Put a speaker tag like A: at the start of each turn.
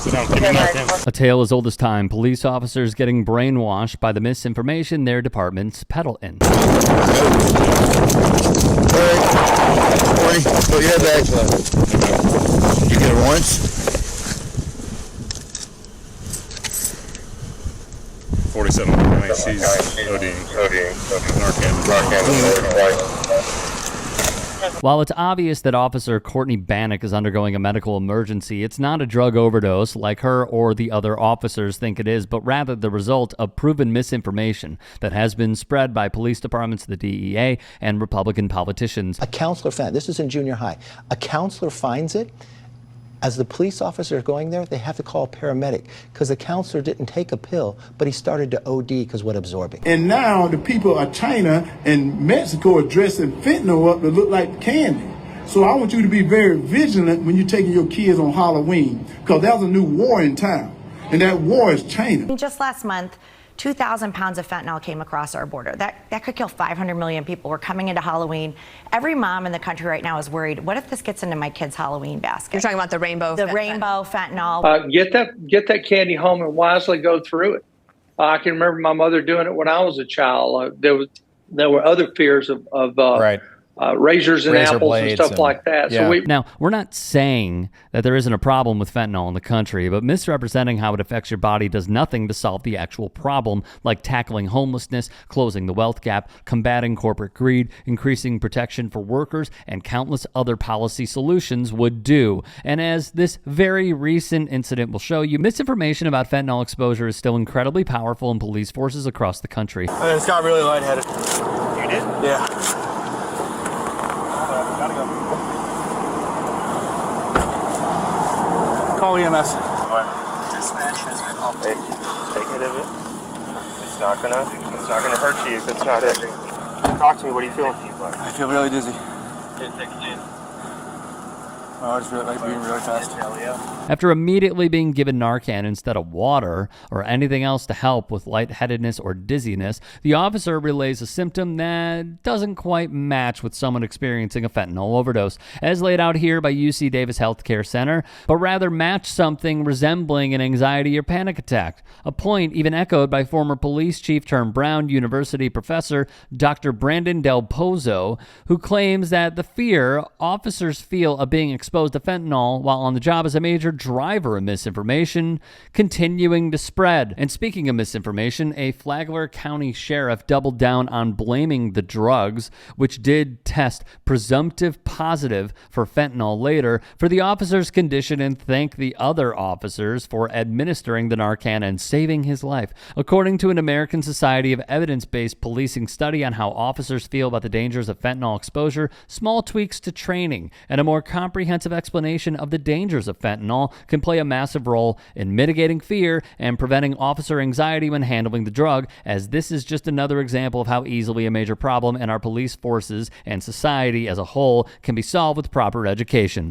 A: Sit down, keep your mouth down.
B: A tale as old as time. Police officers getting brainwashed by the misinformation their departments peddle in.
C: All right, Corey, put your head back. You get a warrant?
A: 47. Nice. She's ODing.
B: While it's obvious that Officer Courtney Bannock is undergoing a medical emergency, it's not a drug overdose like her or the other officers think it is, but rather the result of proven misinformation that has been spread by police departments, the DEA, and Republican politicians.
D: A counselor found, this is in junior high, a counselor finds it. As the police officer is going there, they have to call a paramedic because the counselor didn't take a pill, but he started to OD because what absorbing.
E: And now the people of China and Mexico are dressing fentanyl up to look like candy. So I want you to be very vigilant when you're taking your kids on Halloween, because there's a new war in town, and that war is China.
F: Just last month, 2,000 pounds of fentanyl came across our border. That could kill 500 million people. We're coming into Halloween. Every mom in the country right now is worried, what if this gets into my kid's Halloween basket?
G: You're talking about the rainbow
F: fentanyl.
H: Get that candy home and wisely go through it. I can remember my mother doing it when I was a child. There were other fears of razors and
I: Razor
H: apples and stuff like that.
I: Yeah.
H: So
B: Now, we're not saying that there isn't a problem with fentanyl in the country, but misrepresenting how it affects your body does nothing to solve the actual problem, like tackling homelessness, closing the wealth gap, combating corporate greed, increasing protection for workers, and countless other policy solutions would do. And as this very recent incident will show you, misinformation about fentanyl exposure is still incredibly powerful in police forces across the country.
J: I just got really lightheaded. You did? Yeah. Call EMS.
K: Dispatch has been updated. Take it of it. It's not gonna hurt you if it's not it. Talk to me. What do you feel?
J: I feel really dizzy. Oh, I just like breathing really fast.
B: After immediately being given Narcan instead of water or anything else to help with lightheadedness or dizziness, the officer relays a symptom that doesn't quite match with someone experiencing a fentanyl overdose, as laid out here by UC Davis Healthcare Center, but rather match something resembling an anxiety or panic attack, a point even echoed by former police chief turned Brown University professor Dr. Brandon Del Pozo, who claims that the fear officers feel of being exposed to fentanyl while on the job is a major driver of misinformation continuing to spread. And speaking of misinformation, a Flagler County sheriff doubled down on blaming the drugs, which did test presumptive positive for fentanyl later, for the officer's condition and thanked the other officers for administering the Narcan and saving his life. According to an American Society of Evidence-Based Policing study on how officers feel about the dangers of fentanyl exposure, small tweaks to training and a more comprehensive explanation of the dangers of fentanyl can play a massive role in mitigating fear and preventing officer anxiety when handling the drug, as this is just another example of how easily a major problem in our police forces and society as a whole can be solved with proper education.